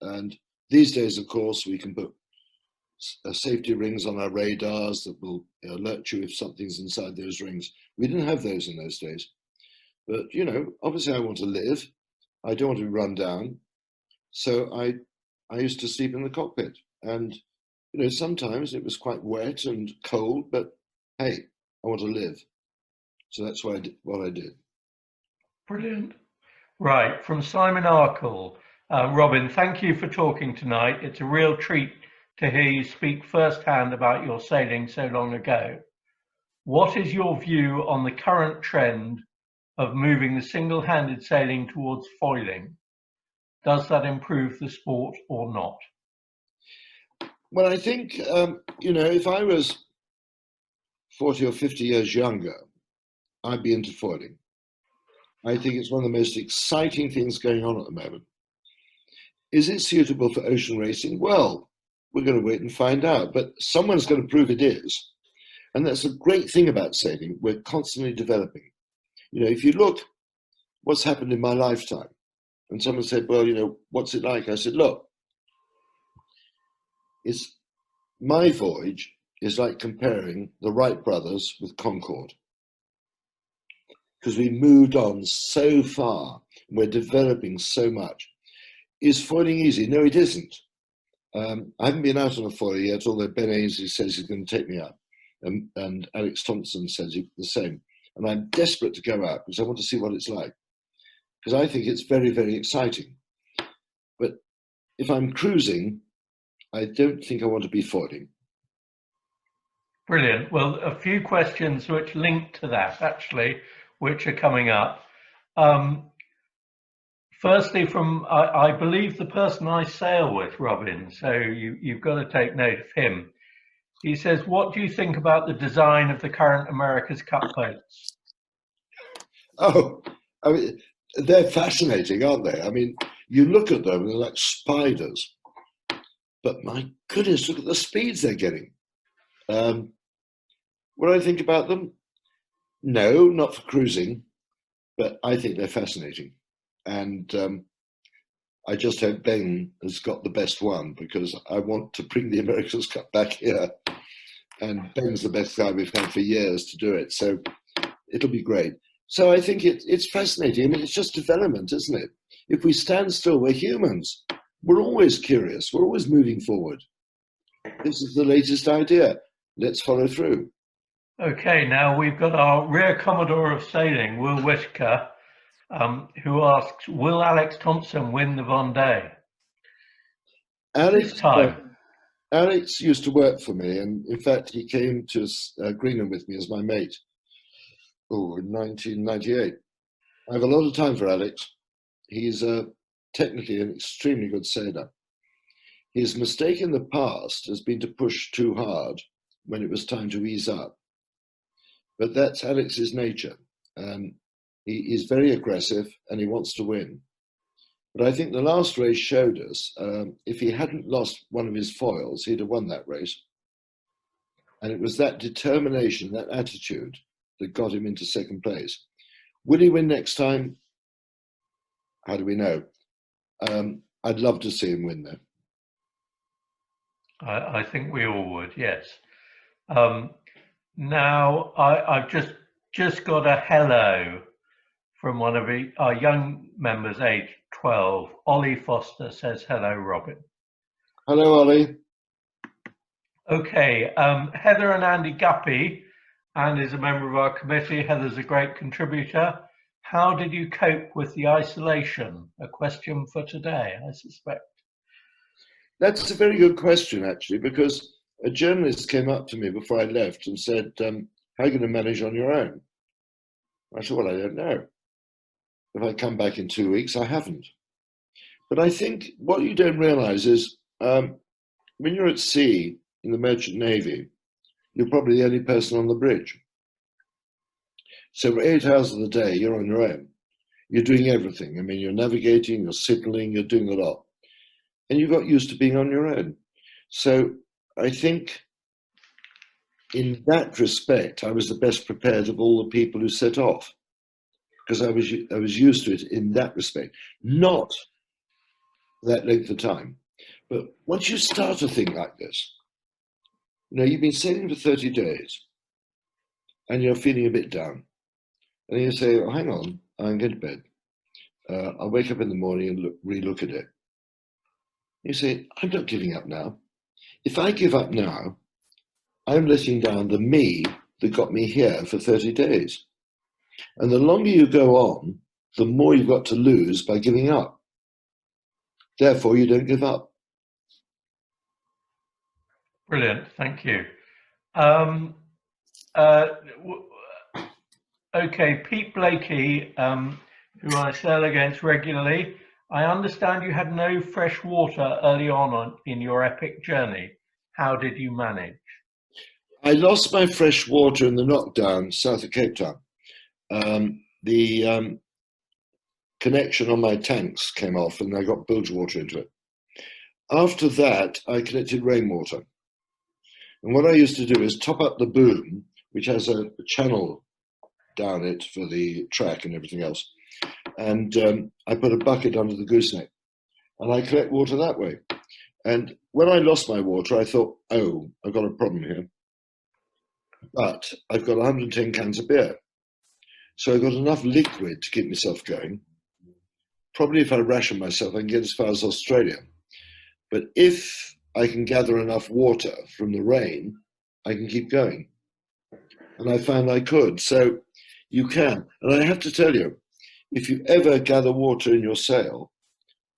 And these days, of course, we can put safety rings on our radars that will alert you if something's inside those rings. We didn't have those in those days. But, obviously I want to live. I don't want to be run down. So I used to sleep in the cockpit. And, sometimes it was quite wet and cold, but hey, I want to live. So that's what I did. Brilliant. Right, from Simon Arkle. Robin, thank you for talking tonight. It's a real treat to hear you speak firsthand about your sailing so long ago. What is your view on the current trend of moving the single-handed sailing towards foiling? Does that improve the sport or not? Well, I think, if I was 40 or 50 years younger, I'd be into foiling. I think it's one of the most exciting things going on at the moment. Is it suitable for ocean racing? Well, we're going to wait and find out, but someone's going to prove it is. And that's a great thing about sailing. We're constantly developing. If you look what's happened in my lifetime, and someone said, well, what's it like? I said, look, my voyage is like comparing the Wright brothers with Concorde. Because we moved on so far, we're developing so much. Is foiling easy? No, it isn't. I haven't been out on a foiler yet, although Ben Ainsley says he's going to take me out, and Alex Thompson says the same. And I'm desperate to go out because I want to see what it's like, because I think it's very, very exciting. But if I'm cruising, I don't think I want to be foiling. Brilliant. Well, a few questions which link to that, actually, which are coming up. Firstly, from, I believe, the person I sail with, Robin, so you've got to take note of him. He says, what do you think about the design of the current America's Cup boats? Oh, I mean, they're fascinating, aren't they? I mean, you look at them, they're like spiders. But my goodness, look at the speeds they're getting. What do I think about them? No, not for cruising, but I think they're fascinating. And I just hope Ben has got the best one, because I want to bring the America's Cup back here. And Ben's the best guy we've had for years to do it. So it'll be great. So I think it's fascinating. I mean, it's just development, isn't it? If we stand still, we're humans. We're always curious. We're always moving forward. This is the latest idea. Let's follow through. Okay, now we've got our Rear Commodore of Sailing, Will Whitaker, who asks, will Alex Thompson win the Vendée? Alex used to work for me, and in fact, he came to Greenland with me as my mate. In 1998. I have a lot of time for Alex. He's technically an extremely good sailor. His mistake in the past has been to push too hard when it was time to ease up. But that's Alex's nature. He is very aggressive and he wants to win. But I think the last race showed us, if he hadn't lost one of his foils, he'd have won that race. And it was that determination, that attitude, that got him into second place. Will he win next time? How do we know? I'd love to see him win there. I think we all would, yes. Now, I've just got a hello from one of our young members, age 12. Ollie Foster says, hello, Robin. Hello, Ollie. Okay, Heather and Andy Guppy, and is a member of our committee. Heather's a great contributor. How did you cope with the isolation? A question for today, I suspect. That's a very good question, actually, because a journalist came up to me before I left and said, how are you going to manage on your own? I said, well, I don't know. If I come back in 2 weeks, I haven't. But I think what you don't realize is when you're at sea in the Merchant Navy, you're probably the only person on the bridge. So for 8 hours of the day, you're on your own. You're doing everything. I mean, you're navigating, you're signaling, you're doing a lot. And you got used to being on your own. So I think in that respect, I was the best prepared of all the people who set off, because I was used to it in that respect, not that length of time. But once you start a thing like this, you've been sailing for 30 days and you're feeling a bit down. And you say, oh, hang on, I'm going to bed. I'll wake up in the morning and re-look at it. You say, I'm not giving up now. If I give up now, I'm letting down the me that got me here for 30 days. And the longer you go on, the more you've got to lose by giving up. Therefore, you don't give up. Brilliant, thank you. Okay, Pete Blakey, who I sail against regularly. I understand you had no fresh water early on in your epic journey. How did you manage? I lost my fresh water in the knockdown south of Cape Town. The connection on my tanks came off and I got bilge water into it. After that, I connected rainwater. And what I used to do is top up the boom, which has a channel down it for the track and everything else. And I put a bucket under the gooseneck and I collect water that way. And when I lost my water, I thought, oh, I've got a problem here. But I've got 110 cans of beer. So I've got enough liquid to keep myself going. Probably if I ration myself, I can get as far as Australia. But if I can gather enough water from the rain, I can keep going. And I found I could. So you can. And I have to tell you, if you ever gather water in your sail,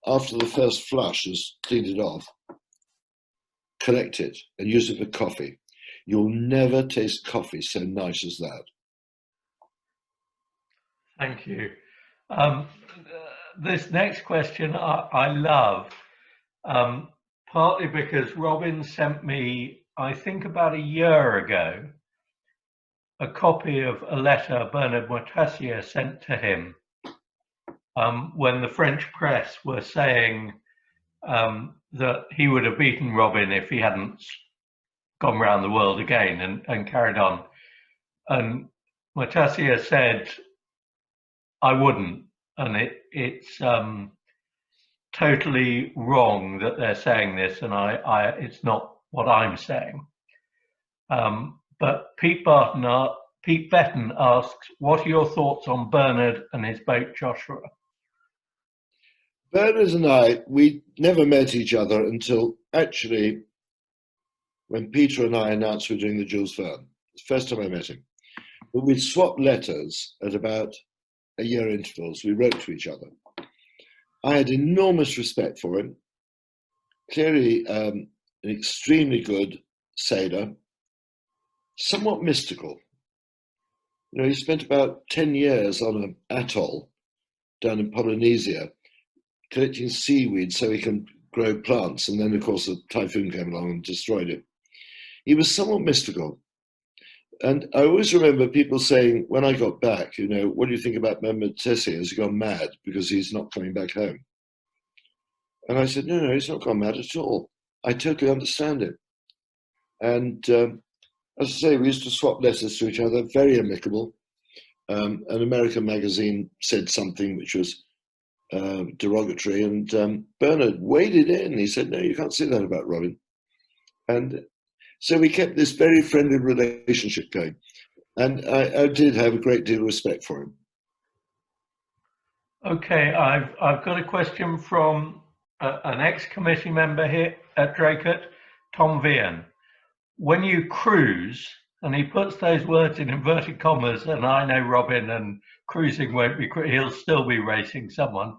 after the first flush has cleaned it off, collect it and use it for coffee. You'll never taste coffee so nice as that. Thank you. This next question I love, partly because Robin sent me, I think about a year ago, a copy of a letter Bernard Moitessier sent to him when the French press were saying that he would have beaten Robin if he hadn't gone around the world again and carried on. And Moitessier said, I wouldn't. And it's totally wrong that they're saying this, and it's not what I'm saying. But Pete Betton asks, what are your thoughts on Bernard and his boat Joshua? Bernard and I, we never met each other until actually when Peter and I announced we were doing the Jules Verne. It's the first time I met him. But we'd swapped letters at about a year intervals. We wrote to each other. I had enormous respect for him. Clearly an extremely good sailor, somewhat mystical. He spent about 10 years on an atoll down in Polynesia, collecting seaweed so he can grow plants. And then, of course, a typhoon came along and destroyed it. He was somewhat mystical. And I always remember people saying, when I got back, what do you think about Mehmet Tessie? Has he gone mad because he's not coming back home? And I said, no, he's not gone mad at all. I totally understand him. And as I say, we used to swap letters to each other, very amicable. An American magazine said something which was derogatory, and Bernard waded in. He said, no, you can't say that about Robin. And so we kept this very friendly relationship going. And I did have a great deal of respect for him. Okay, I've got a question from an ex-committee member here at Draycote, Tom Vian. when you cruise, and he puts those words in inverted commas, and I know Robin and cruising won't be, he'll still be racing someone.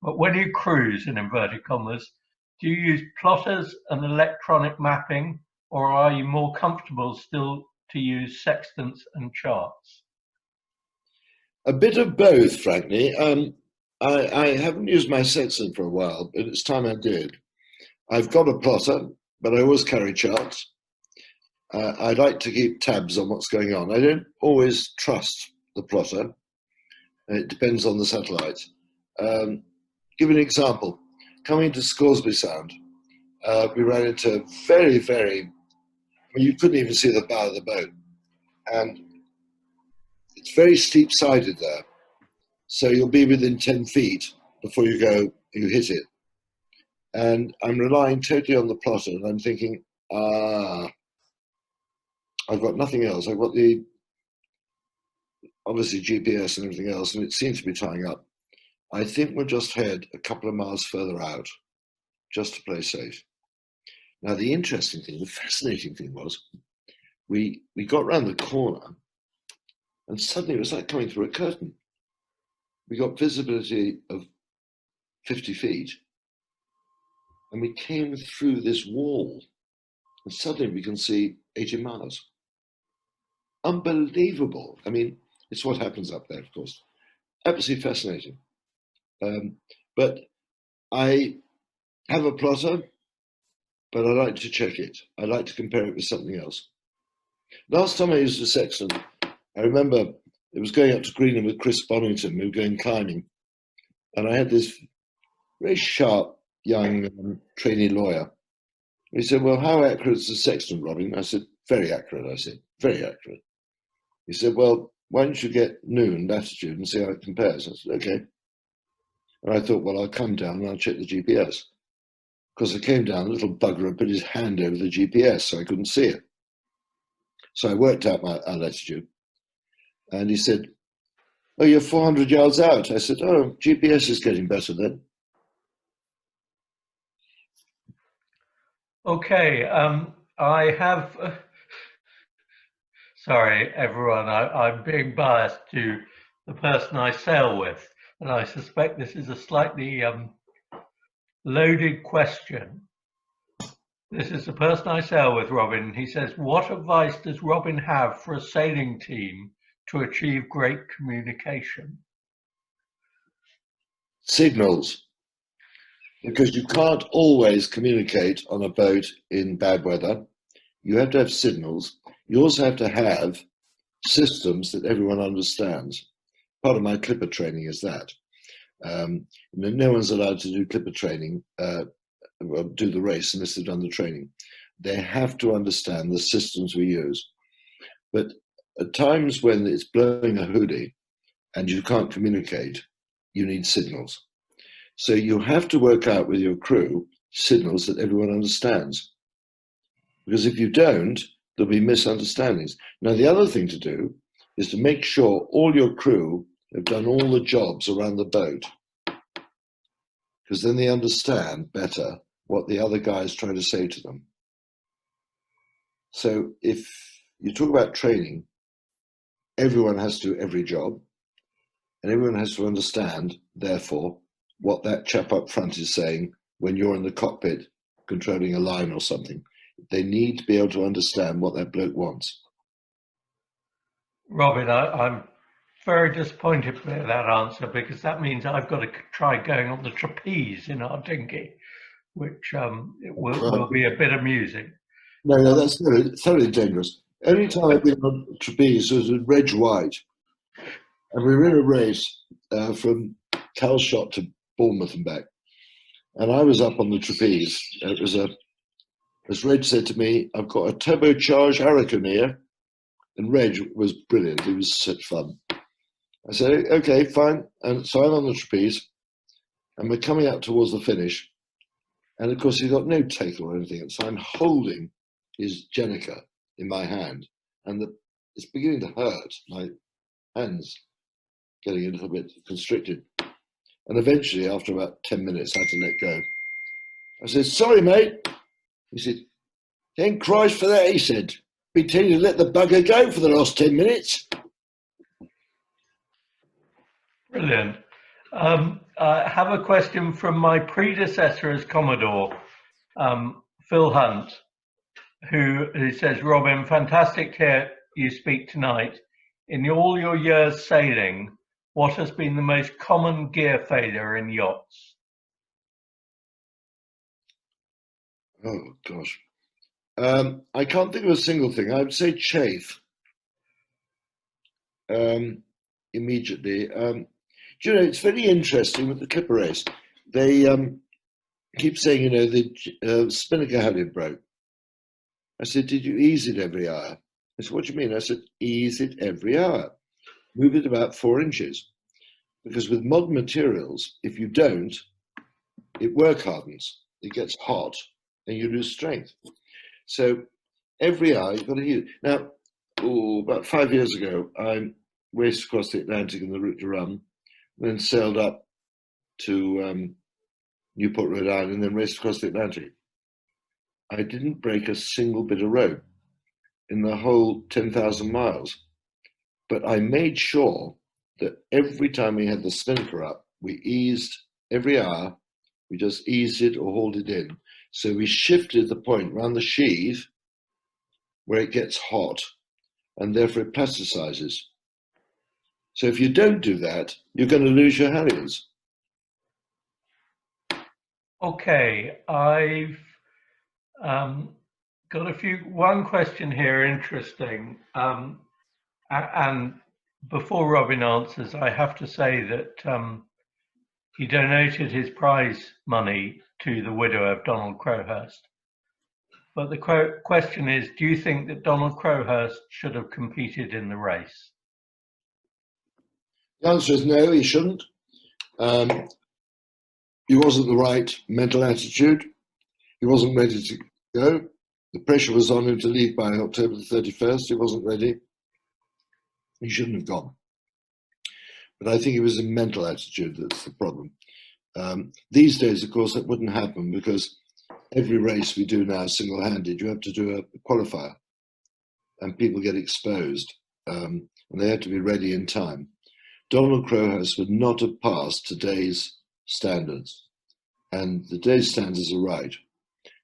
But when you cruise in inverted commas, do you use plotters and electronic mapping, or are you more comfortable still to use sextants and charts? A bit of both, frankly. I haven't used my sextant for a while, but it's time I did. I've got a plotter, but I always carry charts. I like to keep tabs on what's going on. I don't always trust the plotter. It depends on the satellite. Give an example. Coming to Scoresby Sound, we ran into very, you couldn't even see the bow of the boat. And it's very steep-sided there. So you'll be within 10 feet before you hit it. And I'm relying totally on the plotter, and I'm thinking, I've got nothing else. I've got obviously GPS and everything else, and it seems to be tying up. I think we'll just head a couple of miles further out, just to play safe. Now, the interesting thing, the fascinating thing was, we got round the corner, and suddenly it was like coming through a curtain. We got visibility of 50 feet, and we came through this wall, and suddenly we can see 80 miles. Unbelievable. I mean, it's what happens up there, of course. Absolutely fascinating. But I have a plotter, but I like to check it. I like to compare it with something else. Last time I used a sextant, I remember it was going up to Greenham with Chris Bonington. We were going climbing, and I had this very sharp young trainee lawyer. He said, "Well, how accurate is the sextant, Robin?" I said, "Very accurate." I said, "Very accurate." He said, "Well, why don't you get noon latitude and see how it compares?" I said, "Okay." And I thought, well, I'll come down and I'll check the GPS. Because I came down, the little bugger had put his hand over the GPS, so I couldn't see it. So I worked out our latitude. And he said, "Oh, you're 400 yards out." I said, "Oh, GPS is getting better then." Okay, I have, sorry everyone, I'm being biased to the person I sail with, and I suspect this is a slightly loaded question. This is the person I sail with, Robin. He says, what advice does Robin have for a sailing team to achieve great communication? Signals. Because you can't always communicate on a boat in bad weather. You have to have signals. You also have to have systems that everyone understands. Part of my clipper training is that. No one's allowed to do clipper training, do the race unless they've done the training. They have to understand the systems we use. But at times when it's blowing a hoodie and you can't communicate, you need signals. So you have to work out with your crew signals that everyone understands. Because if you don't, there'll be misunderstandings. Now, the other thing to do is to make sure all your crew have done all the jobs around the boat. Because then they understand better what the other guy is trying to say to them. So if you talk about training, everyone has to do every job, and everyone has to understand, therefore, what that chap up front is saying when you're in the cockpit controlling a line or something. They need to be able to understand what that bloke wants. Robin, I'm very disappointed with that answer, because that means I've got to try going on the trapeze in our dinghy, which will be a bit amusing. No, that's thoroughly dangerous. Only time I've been on trapeze was with Reg White, and we were in a race from Calshot to Bournemouth and back, and I was up on the trapeze. It was as Reg said to me, "I've got a turbocharged Hurricane here," and Reg was brilliant. He was such fun. I said, "Okay, fine," and so I'm on the trapeze, and we're coming up towards the finish, and of course he's got no tackle or anything, and so I'm holding his Jenica in my hand, and it's beginning to hurt. My hands getting a little bit constricted. And eventually, after about 10 minutes, I had to let go. I said, "Sorry, mate." He said, Thank Christ for that, he said. Been telling you to let the bugger go for the last 10 minutes. Brilliant. I have a question from my predecessor as Commodore, Phil Hunt, who says, Robin, fantastic to hear you speak tonight. In all your years sailing, what has been the most common gear failure in yachts? Oh, gosh. I can't think of a single thing. I would say chafe immediately. Do you know, it's very interesting with the clipper race. They keep saying, you know, the spinnaker halyard broke. I said, did you ease it every hour? I said, what do you mean? I said, ease it every hour. Move it about 4 inches. Because with modern materials, if you don't, it work hardens. It gets hot and you lose strength. So every hour you've got to use it. Now, about 5 years ago, I raced across the Atlantic in the Route de Rhum, then sailed up to Newport, Rhode Island, and then raced across the Atlantic. I didn't break a single bit of rope in the whole 10,000 miles. But I made sure that every time we had the spinnaker up, we eased every hour, we just eased it or hauled it in. So we shifted the point around the sheave where it gets hot and therefore it plasticizes. So if you don't do that, you're going to lose your halyards. Okay, I've got one question here, interesting. And before Robin answers, I have to say that he donated his prize money to the widow of Donald Crowhurst. But the question is, do you think that Donald Crowhurst should have competed in the race? The answer is no, he shouldn't. He wasn't the right mental attitude. He wasn't ready to go. The pressure was on him to leave by October the 31st. He wasn't ready. He shouldn't have gone. But I think it was a mental attitude that's the problem. These days, of course, that wouldn't happen because every race we do now single-handed, you have to do a qualifier and people get exposed and they have to be ready in time. Donald Crowhurst would not have passed today's standards, and today's standards are right.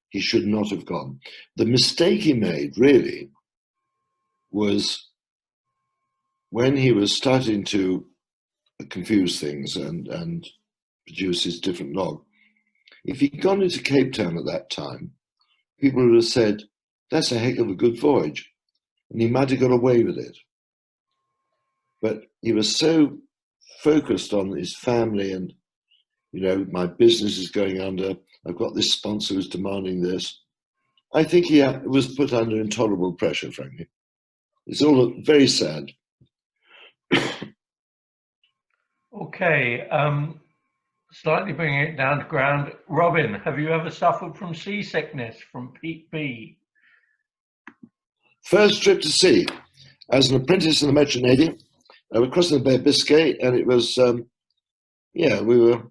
He should not have gone. The mistake he made, really, was when he was starting to confuse things and produce his different log. If he'd gone into Cape Town at that time, people would have said, that's a heck of a good voyage. And he might have got away with it. But he was so focused on his family and, you know, my business is going under. I've got this sponsor who's demanding this. I think he was put under intolerable pressure, frankly. It's all very sad. Okay, slightly bringing it down to ground. Robin, have you ever suffered from seasickness from Peak B? First trip to sea, as an apprentice in the Merchant Navy, I was crossing the Bay of Biscay, and it was, we were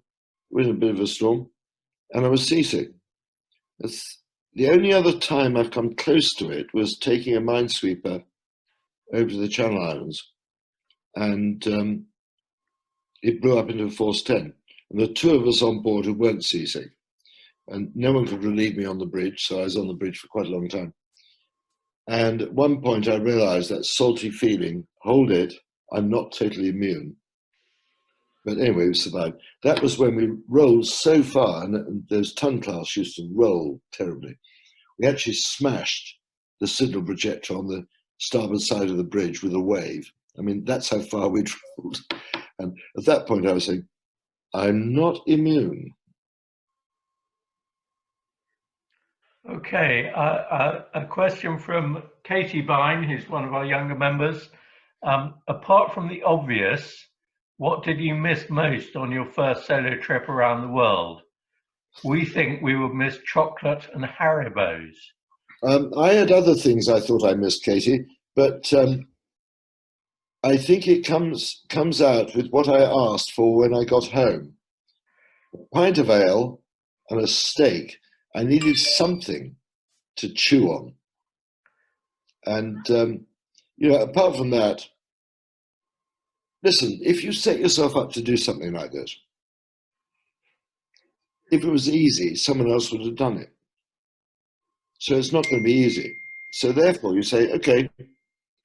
in a bit of a storm, and I was seasick. The only other time I've come close to it was taking a minesweeper over to the Channel Islands, and it blew up into a force 10. And the two of us on board who weren't seasick, and no one could relieve me on the bridge, so I was on the bridge for quite a long time. And at one point I realized that salty feeling, hold it, I'm not totally immune. But anyway, we survived. That was when we rolled so far, and those ton class used to roll terribly. We actually smashed the signal projector on the starboard side of the bridge with a wave. I mean, that's how far we'd rolled. And at that point I was saying, I'm not immune. Okay, a question from Katie Bine, who's one of our younger members. Apart from the obvious, what did you miss most on your first solo trip around the world? We think we would miss chocolate and Haribos. I had other things I thought I missed, Katie, but I think it comes out with what I asked for when I got home. A pint of ale and a steak. I needed something to chew on. And, apart from that, listen, if you set yourself up to do something like this, if it was easy, someone else would have done it. So it's not going to be easy. So therefore you say, okay,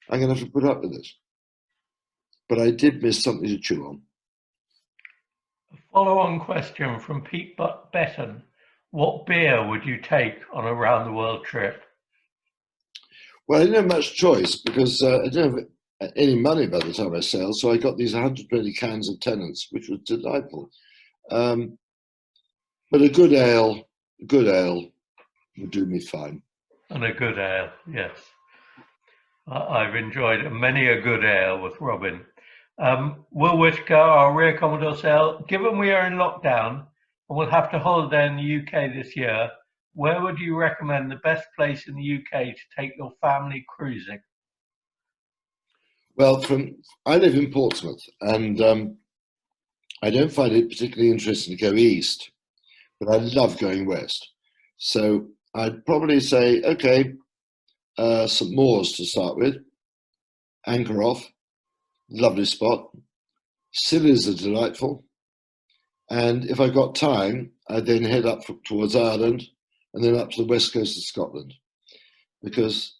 I'm going to have to put up with this. But I did miss something to chew on. A follow-on question from Pete Betton. What beer would you take on a round-the-world trip? Well, I didn't have much choice because I didn't have any money by the time I sailed. So I got these 120 cans of Tennant's, which was delightful. But a good ale would do me fine. And a good ale, yes. I've enjoyed many a good ale with Robin. Will Whitaker, our Rear Commodore sail, given we are in lockdown and we'll have to holiday in the UK this year, where would you recommend the best place in the UK to take your family cruising? Well, I live in Portsmouth, and I don't find it particularly interesting to go east, but I love going west. So I'd probably say, okay, St. Mawes to start with, anchor off, lovely spot. Scillies are delightful. And if I got time, I'd then head up towards Ireland and then up to the west coast of Scotland, because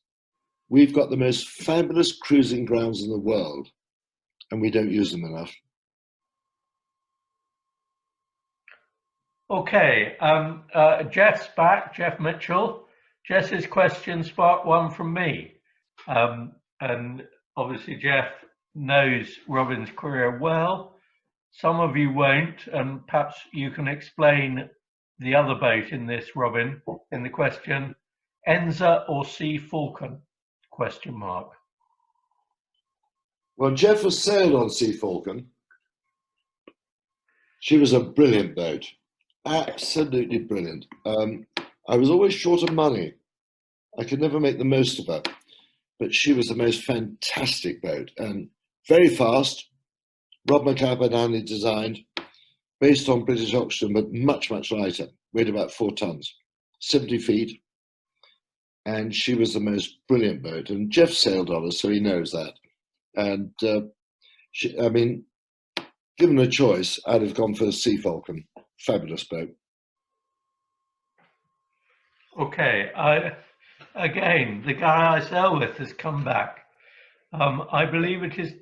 we've got the most fabulous cruising grounds in the world and we don't use them enough. Okay, Jeff's back, Jeff Mitchell. Jess's question sparked one from me. And obviously Jeff knows Robin's career well. Some of you won't, and perhaps you can explain the other boat in this, Robin, in the question, Enza or Sea Falcon? Question mark. Well, Jeff has sailed on Sea Falcon. She was a brilliant boat, absolutely brilliant. I was always short of money. I could never make the most of her, but she was the most fantastic boat and very fast. Rob McCabe only designed, based on British oxygen, but much, much lighter, weighed about 4 tons, 70 feet. And she was the most brilliant boat. And Jeff sailed on her, so he knows that. And given a choice, I'd have gone for the Sea Falcon. Fabulous boat. Okay, again, the guy I sail with has come back. I believe it is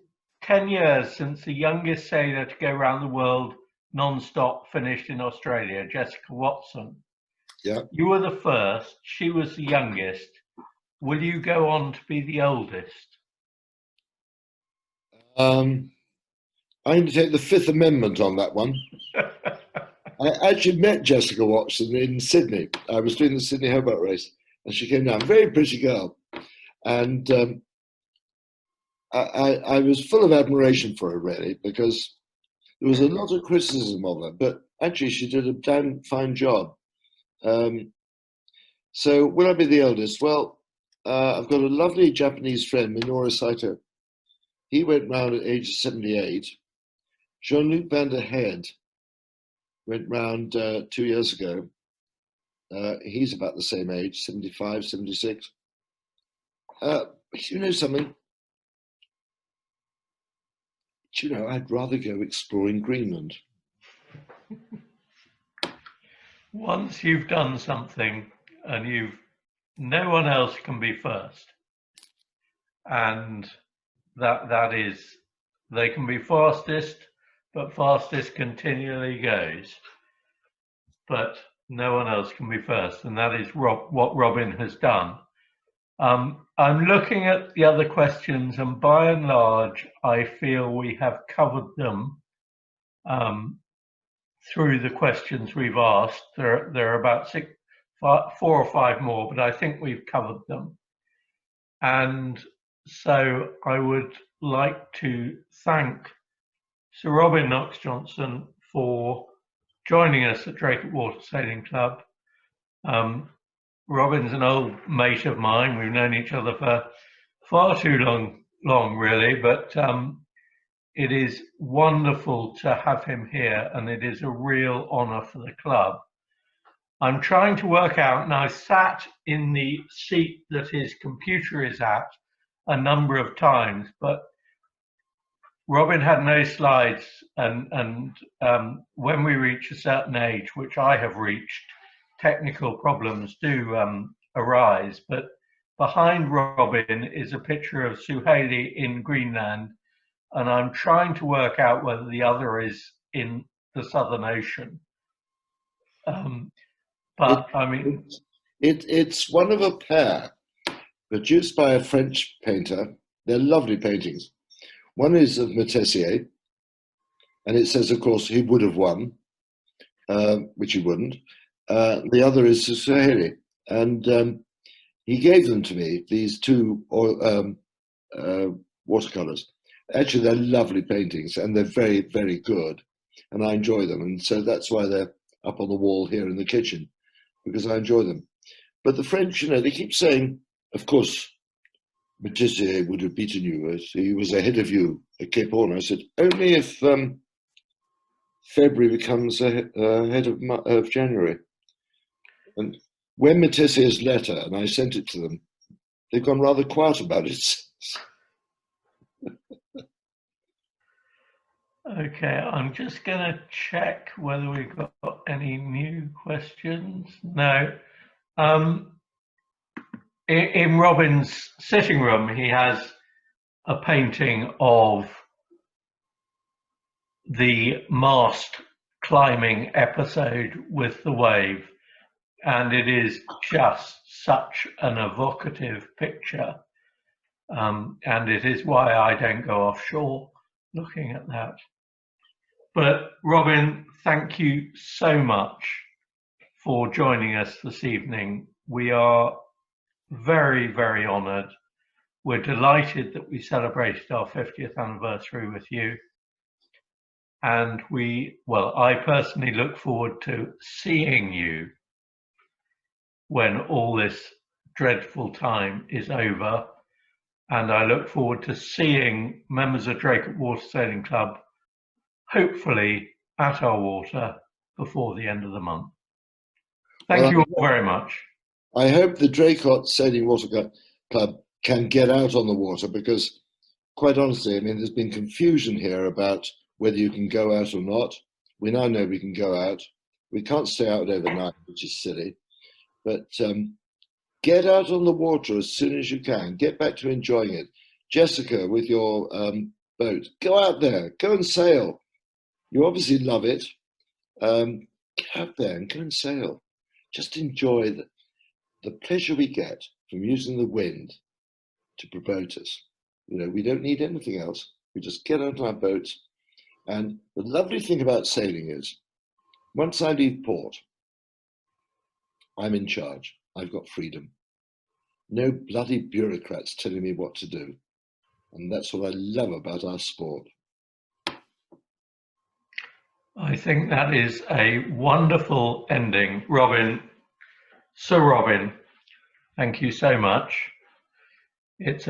10 years since the youngest sailor to go around the world non-stop finished in Australia, Jessica Watson. Yeah. You were the first, she was the youngest. Will you go on to be the oldest? I'm going to take the Fifth Amendment on that one. I actually met Jessica Watson in Sydney. I was doing the Sydney Hobart race, and she came down, very pretty girl. And I was full of admiration for her, really, because there was a lot of criticism of her, but actually she did a damn fine job. So will I be the eldest? Well, I've got a lovely Japanese friend, Minoru Saito. He went round at age 78. Jean-Luc van der Heijden went round 2 years ago. He's about the same age, 75, 76. You know something? Do you know, I'd rather go exploring Greenland. Once you've done something and no one else can be first. And that is, they can be fastest, but fastest continually goes. But no one else can be first. And that is what Robin has done. I'm looking at the other questions, and by and large, I feel we have covered them through the questions we've asked. There are about 4 or 5 more, but I think we've covered them. And so I would like to thank Sir Robin Knox-Johnston for joining us at Draycote Water Sailing Club. Robin's an old mate of mine. We've known each other for far too long really, but it is wonderful to have him here, and it is a real honour for the club. I'm trying to work out, now sat in the seat that his computer is at a number of times, but Robin had no slides, and when we reach a certain age, which I have reached, technical problems do arise. But behind Robin is a picture of Suhaili in Greenland, and I'm trying to work out whether the other is in the Southern Ocean. But I mean, it's one of a pair produced by a French painter. They're lovely paintings. One is of Matessier, and it says, of course, he would have won, which he wouldn't. The other is Suhaili, and he gave them to me, these two watercolors. Actually, they're lovely paintings, and they're very, very good, and I enjoy them. And so that's why they're up on the wall here in the kitchen, because I enjoy them. But the French, you know, they keep saying, of course, Matisse would have beaten you. He was ahead of you at Cape Horn. I said, only if February becomes ahead of January. And when Matiss's letter, and I sent it to them, they've gone rather quiet about it. Okay, I'm just going to check whether we've got any new questions. No. In Robin's sitting room, he has a painting of the mast climbing episode with the wave, and it is just such an evocative picture, and it is why I don't go offshore looking at that. But Robin, thank you so much for joining us this evening. We are very, very honoured. We're delighted that we celebrated our 50th anniversary with you. And I personally look forward to seeing you when all this dreadful time is over. And I look forward to seeing members of Draycote Water Sailing Club, hopefully at our water before the end of the month. Thank you all very much. I hope the Draycote Sailing Water Club can get out on the water, because quite honestly, I mean, there's been confusion here about whether you can go out or not. We now know we can go out. We can't stay out overnight, which is silly, but get out on the water as soon as you can. Get back to enjoying it. Jessica, with your boat, go out there, go and sail. You obviously love it. Get out there and go and sail. Just enjoy the pleasure we get from using the wind to promote us. You know, we don't need anything else. We just get out on our boats. And the lovely thing about sailing is, once I leave port, I'm in charge. I've got freedom. No bloody bureaucrats telling me what to do. And that's what I love about our sport. I think that is a wonderful ending. Robin, Sir Robin, thank you so much. It's